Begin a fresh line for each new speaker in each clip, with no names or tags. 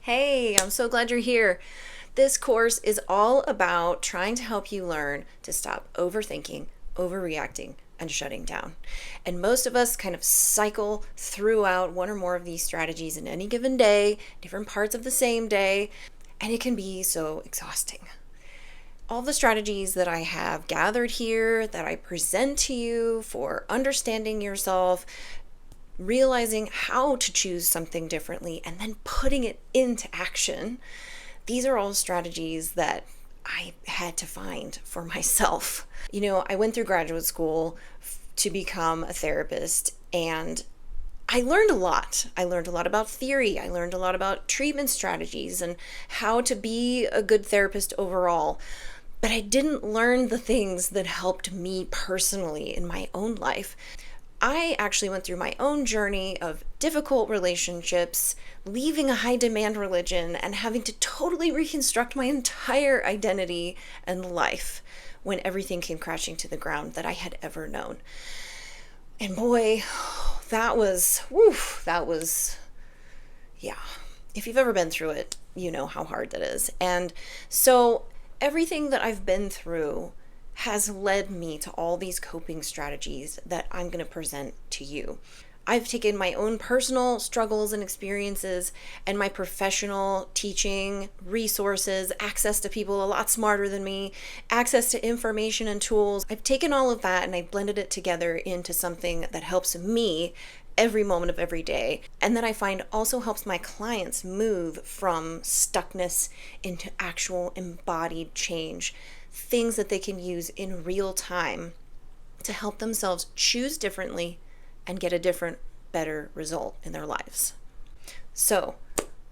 Hey, I'm so glad you're here. This course is all about trying to help you learn to stop overthinking, overreacting, and shutting down. And most of us kind of cycle throughout one or more of these strategies in any given day, different parts of the same day, and it can be so exhausting. All the strategies that I have gathered here that I present to you for understanding yourself, realizing how to choose something differently, and then putting it into action. These are all strategies that I had to find for myself. I went through graduate school to become a therapist, and I learned a lot. I learned a lot about theory. I learned a lot about treatment strategies and how to be a good therapist overall. But I didn't learn the things that helped me personally in my own life. I actually went through my own journey of difficult relationships, leaving a high demand religion, and having to totally reconstruct my entire identity and life when everything came crashing to the ground that I had ever known. And boy, yeah. If you've ever been through it, you know how hard that is. And so everything that I've been through has led me to all these coping strategies that I'm going to present to you. I've taken my own personal struggles and experiences and my professional teaching resources, access to people a lot smarter than me, access to information and tools. I've taken all of that and I blended it together into something that helps me every moment of every day, and that I find also helps my clients move from stuckness into actual embodied change, things that they can use in real time to help themselves choose differently and get a different, better result in their lives. So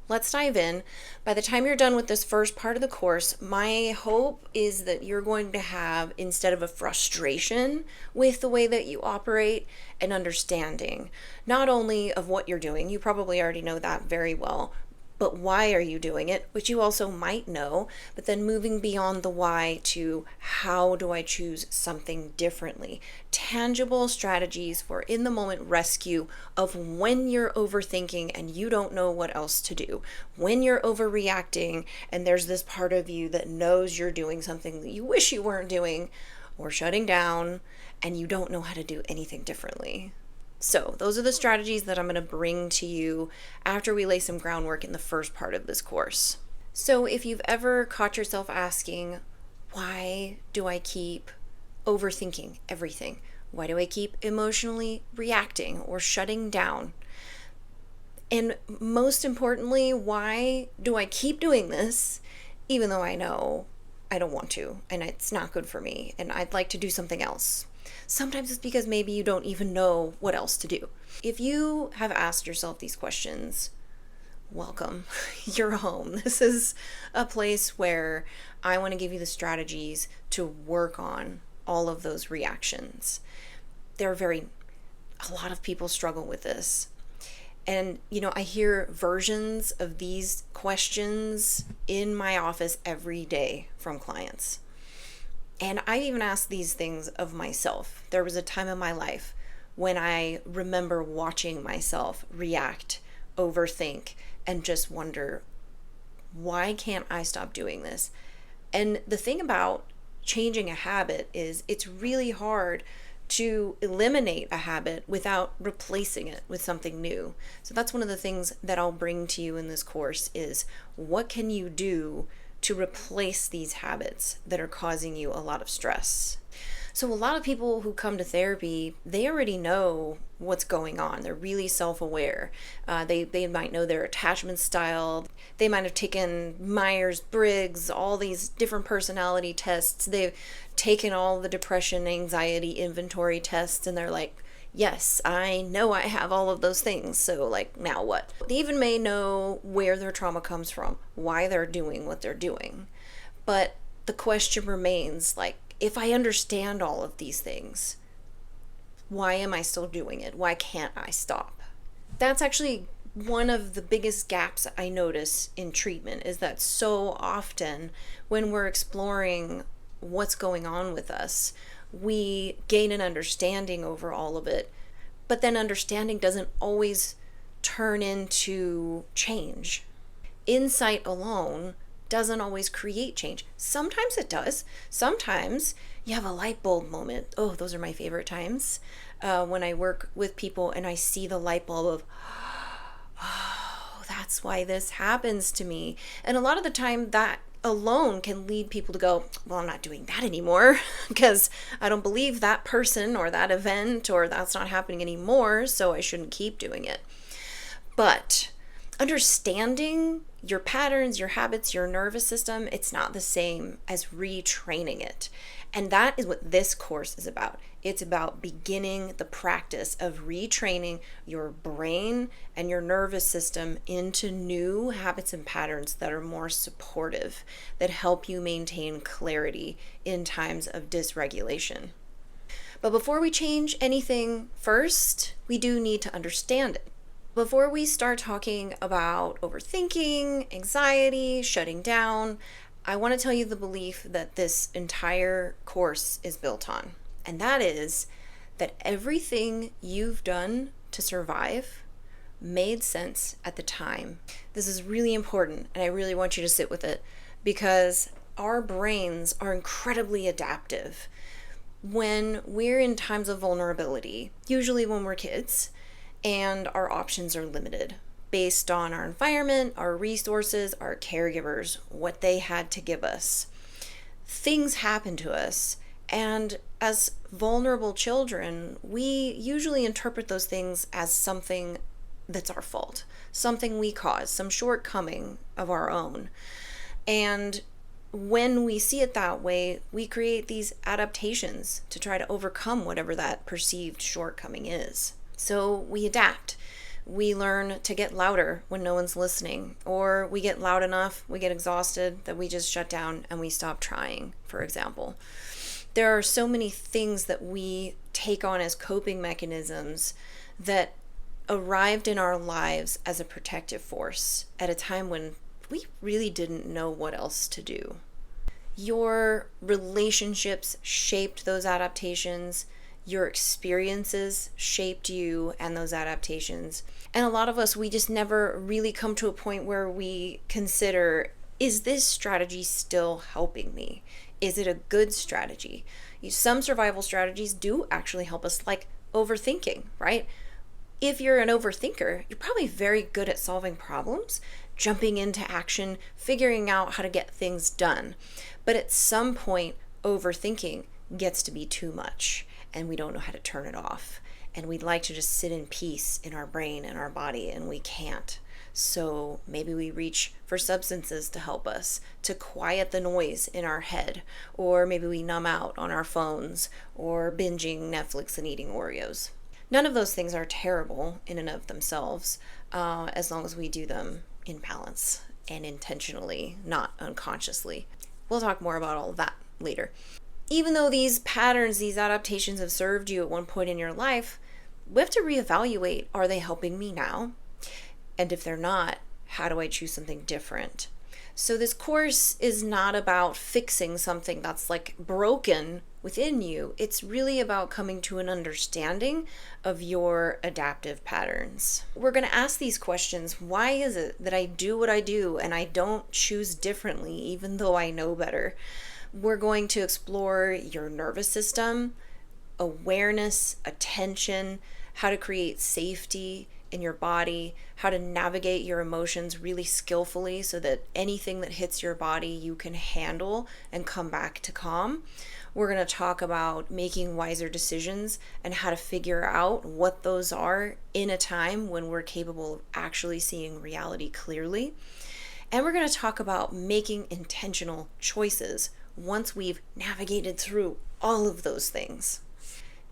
let's dive in. By the time you're done with this first part of the course, my hope is that you're going to have, instead of a frustration with the way that you operate, an understanding, not only of what you're doing, you probably already know that very well, but why are you doing it, which you also might know, but then moving beyond the why to how do I choose something differently? Tangible strategies for in the moment rescue of when you're overthinking and you don't know what else to do, when you're overreacting and there's this part of you that knows you're doing something that you wish you weren't doing, or shutting down and you don't know how to do anything differently. So those are the strategies that I'm going to bring to you after we lay some groundwork in the first part of this course. So if you've ever caught yourself asking, why do I keep overthinking everything? Why do I keep emotionally reacting or shutting down? And most importantly, why do I keep doing this even though I know I don't want to and it's not good for me and I'd like to do something else? Sometimes it's because maybe you don't even know what else to do. If you have asked yourself these questions, welcome. You're home. This is a place where I want to give you the strategies to work on all of those reactions. A lot of people struggle with this. And, I hear versions of these questions in my office every day from clients. And I even asked these things of myself. There was a time in my life when I remember watching myself react, overthink, and just wonder, why can't I stop doing this? And the thing about changing a habit is it's really hard to eliminate a habit without replacing it with something new. So that's one of the things that I'll bring to you in this course is what can you do to replace these habits that are causing you a lot of stress. So a lot of people who come to therapy, they already know what's going on. They're really self-aware. They might know their attachment style. They might have taken Myers-Briggs, all these different personality tests. They've taken all the depression, anxiety inventory tests, and they're like, yes, I know I have all of those things, so now what? They even may know where their trauma comes from, why they're doing what they're doing. But the question remains, if I understand all of these things, why am I still doing it? Why can't I stop? That's actually one of the biggest gaps I notice in treatment, is that so often when we're exploring what's going on with us, we gain an understanding over all of it, but then understanding doesn't always turn into change. Insight alone doesn't always create change. Sometimes it does. Sometimes you have a light bulb moment. Oh, those are my favorite times when I work with people and I see the light bulb of, oh, that's why this happens to me. And a lot of the time, that alone can lead people to go, well, I'm not doing that anymore because I don't believe that person or that event or that's not happening anymore, so I shouldn't keep doing it. But understanding your patterns, your habits, your nervous system, it's not the same as retraining it. And that is what this course is about. It's about beginning the practice of retraining your brain and your nervous system into new habits and patterns that are more supportive, that help you maintain clarity in times of dysregulation. But before we change anything, first, we do need to understand it. Before we start talking about overthinking, anxiety, shutting down, I want to tell you the belief that this entire course is built on. And that is that everything you've done to survive made sense at the time. This is really important, and I really want you to sit with it because our brains are incredibly adaptive. When we're in times of vulnerability, usually when we're kids, and our options are limited based on our environment, our resources, our caregivers, what they had to give us. Things happen to us, and as vulnerable children, we usually interpret those things as something that's our fault, something we caused, some shortcoming of our own. And when we see it that way, we create these adaptations to try to overcome whatever that perceived shortcoming is. So we adapt. We learn to get louder when no one's listening, or we get loud enough, we get exhausted that we just shut down and we stop trying, for example. There are so many things that we take on as coping mechanisms that arrived in our lives as a protective force at a time when we really didn't know what else to do. Your relationships shaped those adaptations. Your experiences shaped you and those adaptations. And a lot of us, we just never really come to a point where we consider, is this strategy still helping me? Is it a good strategy? Some survival strategies do actually help us, like overthinking, right? If you're an overthinker, you're probably very good at solving problems, jumping into action, figuring out how to get things done. But at some point, overthinking gets to be too much, and we don't know how to turn it off. And we'd like to just sit in peace in our brain and our body, and we can't. So maybe we reach for substances to help us, to quiet the noise in our head, or maybe we numb out on our phones, or binging Netflix and eating Oreos. None of those things are terrible in and of themselves, as long as we do them in balance and intentionally, not unconsciously. We'll talk more about all of that later. Even though these patterns, these adaptations have served you at one point in your life, we have to reevaluate, are they helping me now? And if they're not, how do I choose something different? So this course is not about fixing something that's like broken within you. It's really about coming to an understanding of your adaptive patterns. We're going to ask these questions. Why is it that I do what I do and I don't choose differently even though I know better? We're going to explore your nervous system, awareness, attention, how to create safety in your body, how to navigate your emotions really skillfully so that anything that hits your body you can handle and come back to calm. We're going to talk about making wiser decisions and how to figure out what those are in a time when we're capable of actually seeing reality clearly. And we're going to talk about making intentional choices once we've navigated through all of those things.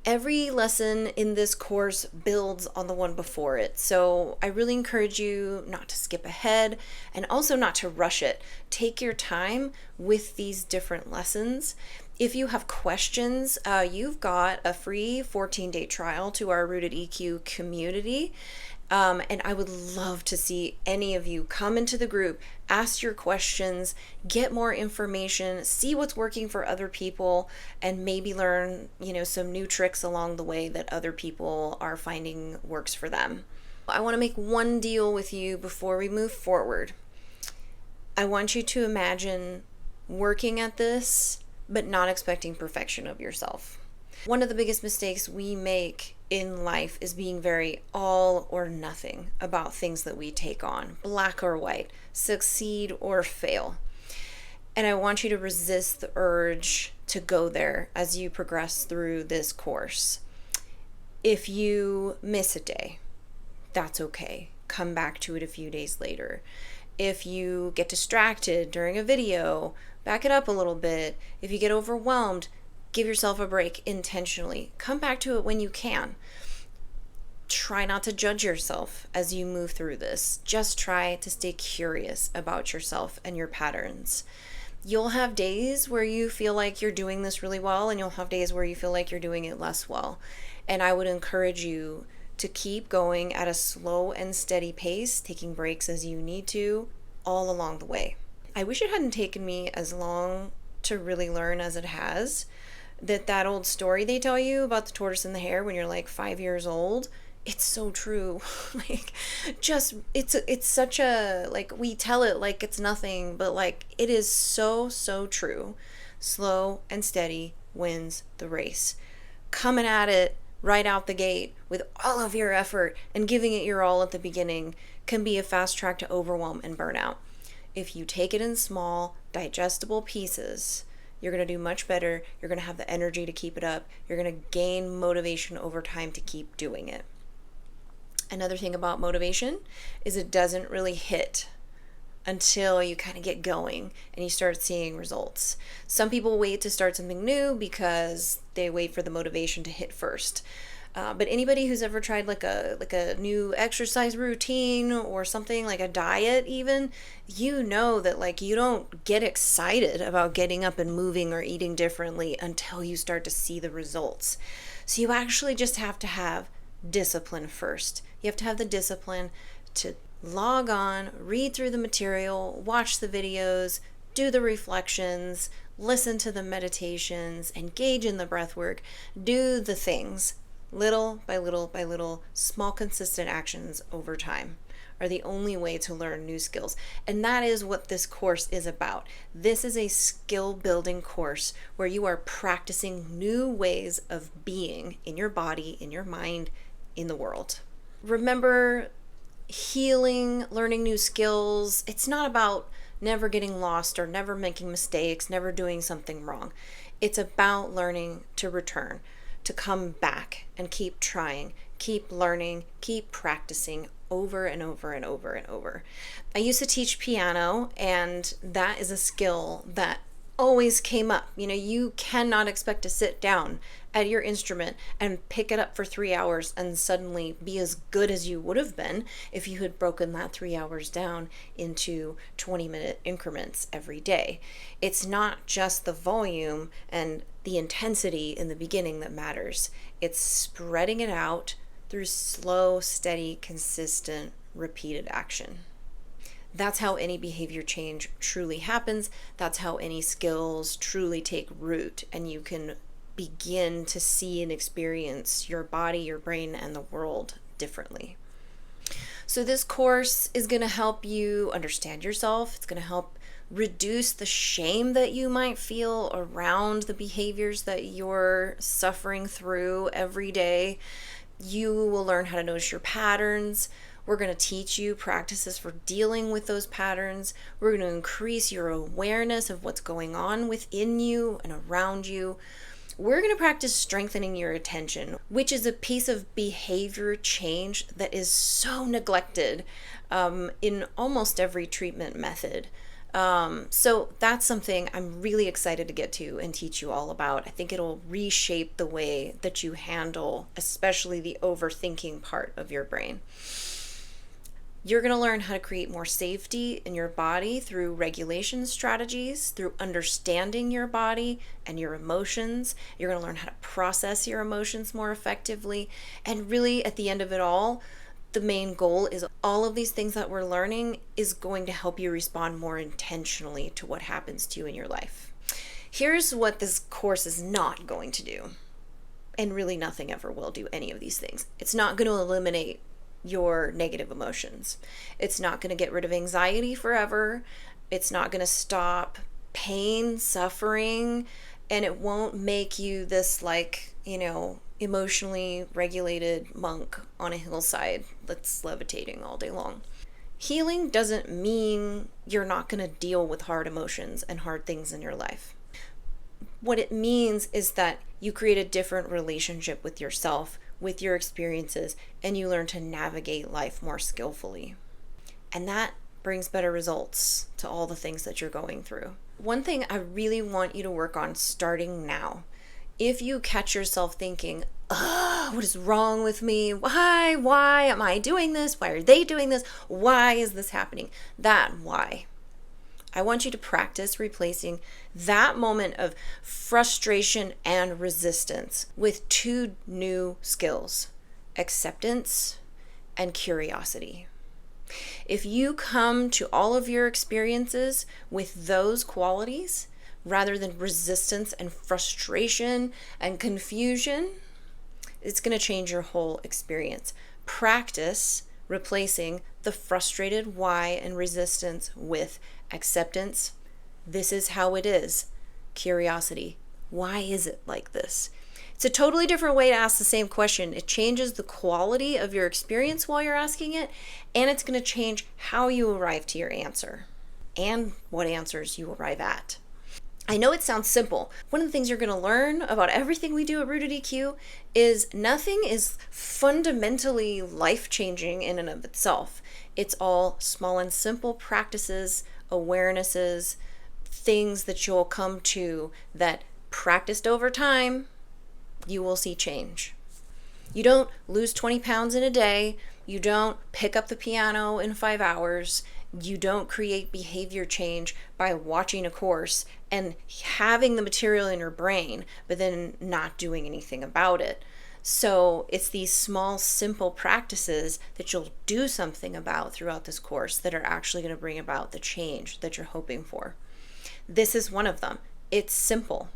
Every lesson in this course builds on the one before it, so I really encourage you not to skip ahead and also not to rush it. Take your time with these different lessons. If you have questions, you've got a free 14-day trial to our Rooted EQ community. And I would love to see any of you come into the group, ask your questions, get more information, see what's working for other people, and maybe learn, some new tricks along the way that other people are finding works for them. I want to make one deal with you before we move forward. I want you to imagine working at this, but not expecting perfection of yourself. One of the biggest mistakes we make in life is being very all or nothing about things that we take on, black or white, succeed or fail. And I want you to resist the urge to go there as you progress through this course. If you miss a day, that's okay. Come back to it a few days later. If you get distracted during a video, back it up a little bit. If you get overwhelmed, give yourself a break intentionally. Come back to it when you can. Try not to judge yourself as you move through this. Just try to stay curious about yourself and your patterns. You'll have days where you feel like you're doing this really well, and you'll have days where you feel like you're doing it less well. And I would encourage you to keep going at a slow and steady pace, taking breaks as you need to, all along the way. I wish it hadn't taken me as long to really learn as it has. That old story they tell you about the tortoise and the hare when you're like 5 years old, it's so true. Like, just it's such a, like, we tell it like it's nothing, but like it is so true. Slow and steady wins the race. Coming at it right out the gate with all of your effort and giving it your all at the beginning can be a fast track to overwhelm and burnout. If you take it in small, digestible pieces, you're going to do much better. You're going to have the energy to keep it up. You're going to gain motivation over time to keep doing it. Another thing about motivation is it doesn't really hit until you kind of get going and you start seeing results. Some people wait to start something new because they wait for the motivation to hit first. But anybody who's ever tried like a new exercise routine or something, like a diet even, you know that like you don't get excited about getting up and moving or eating differently until you start to see the results. So you actually just have to have discipline first. You have to have the discipline to log on, read through the material, watch the videos, do the reflections, listen to the meditations, engage in the breath work, do the things. Little by little by little, small consistent actions over time are the only way to learn new skills. And that is what this course is about. This is a skill building course where you are practicing new ways of being in your body, in your mind, in the world. Remember, healing, learning new skills, it's not about never getting lost or never making mistakes, never doing something wrong. It's about learning to return, to come back and keep trying, keep learning, keep practicing over and over and over and over. I used to teach piano, and that is a skill that always came up. You know, you cannot expect to sit down at your instrument and pick it up for 3 hours and suddenly be as good as you would have been if you had broken that 3 hours down into 20-minute increments every day. It's not just the volume and the intensity in the beginning that matters. It's spreading it out through slow, steady, consistent, repeated action. That's how any behavior change truly happens. That's how any skills truly take root, and you can begin to see and experience your body, your brain, and the world differently. So this course is going to help you understand yourself. It's going to help reduce the shame that you might feel around the behaviors that you're suffering through every day. You will learn how to notice your patterns. We're going to teach you practices for dealing with those patterns. We're going to increase your awareness of what's going on within you and around you. We're going to practice strengthening your attention, which is a piece of behavior change that is so neglected in almost every treatment method. So that's something I'm really excited to get to and teach you all about. I think it'll reshape the way that you handle, especially the overthinking part of your brain. You're going to learn how to create more safety in your body through regulation strategies, through understanding your body and your emotions. You're going to learn how to process your emotions more effectively. And really, at the end of it all, the main goal is all of these things that we're learning is going to help you respond more intentionally to what happens to you in your life. Here's what this course is not going to do. And really, nothing ever will do any of these things. It's not going to eliminate your negative emotions. It's not going to get rid of anxiety forever. It's not going to stop pain, suffering, and it won't make you this, like, emotionally regulated monk on a hillside that's levitating all day long. Healing doesn't mean you're not going to deal with hard emotions and hard things in your life. What it means is that you create a different relationship with yourself, with your experiences, and you learn to navigate life more skillfully. And that brings better results to all the things that you're going through. One thing I really want you to work on starting now, if you catch yourself thinking, what is wrong with me? Why am I doing this? Why are they doing this? Why is this happening? That why. I want you to practice replacing that moment of frustration and resistance with two new skills: acceptance and curiosity. If you come to all of your experiences with those qualities, rather than resistance and frustration and confusion, it's going to change your whole experience. Practice replacing the frustrated why and resistance with acceptance. This is how it is. Curiosity. Why is it like this? It's a totally different way to ask the same question. It changes the quality of your experience while you're asking it, and it's going to change how you arrive to your answer and what answers you arrive at. I know it sounds simple. One of the things you're going to learn about everything we do at Rooted EQ is nothing is fundamentally life-changing in and of itself. It's all small and simple practices, awarenesses, things that you'll come to that, practiced over time, you will see change. You don't lose 20 pounds in a day. You don't pick up the piano in 5 hours. You don't create behavior change by watching a course and having the material in your brain, but then not doing anything about it. So it's these small, simple practices that you'll do something about throughout this course that are actually going to bring about the change that you're hoping for. This is one of them. It's simple,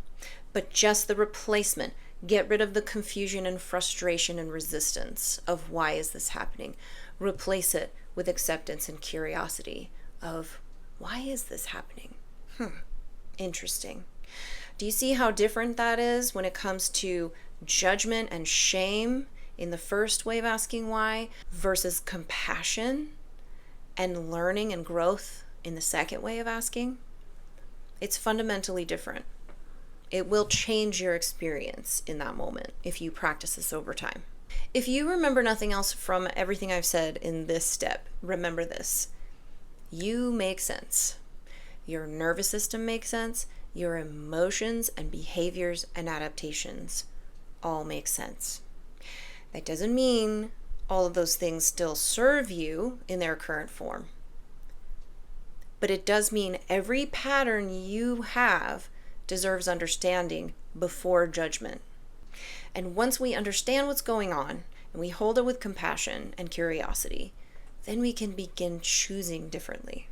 but just the replacement. Get rid of the confusion and frustration and resistance of why is this happening. Replace it with acceptance and curiosity of why is this happening? Interesting. Do you see how different that is when it comes to judgment and shame in the first way of asking why versus compassion and learning and growth in the second way of asking? It's fundamentally different. It will change your experience in that moment if you practice this over time. If you remember nothing else from everything I've said in this step, remember this. You make sense. Your nervous system makes sense. Your emotions and behaviors and adaptations all make sense. That doesn't mean all of those things still serve you in their current form. But it does mean every pattern you have deserves understanding before judgment. And once we understand what's going on and we hold it with compassion and curiosity, then we can begin choosing differently.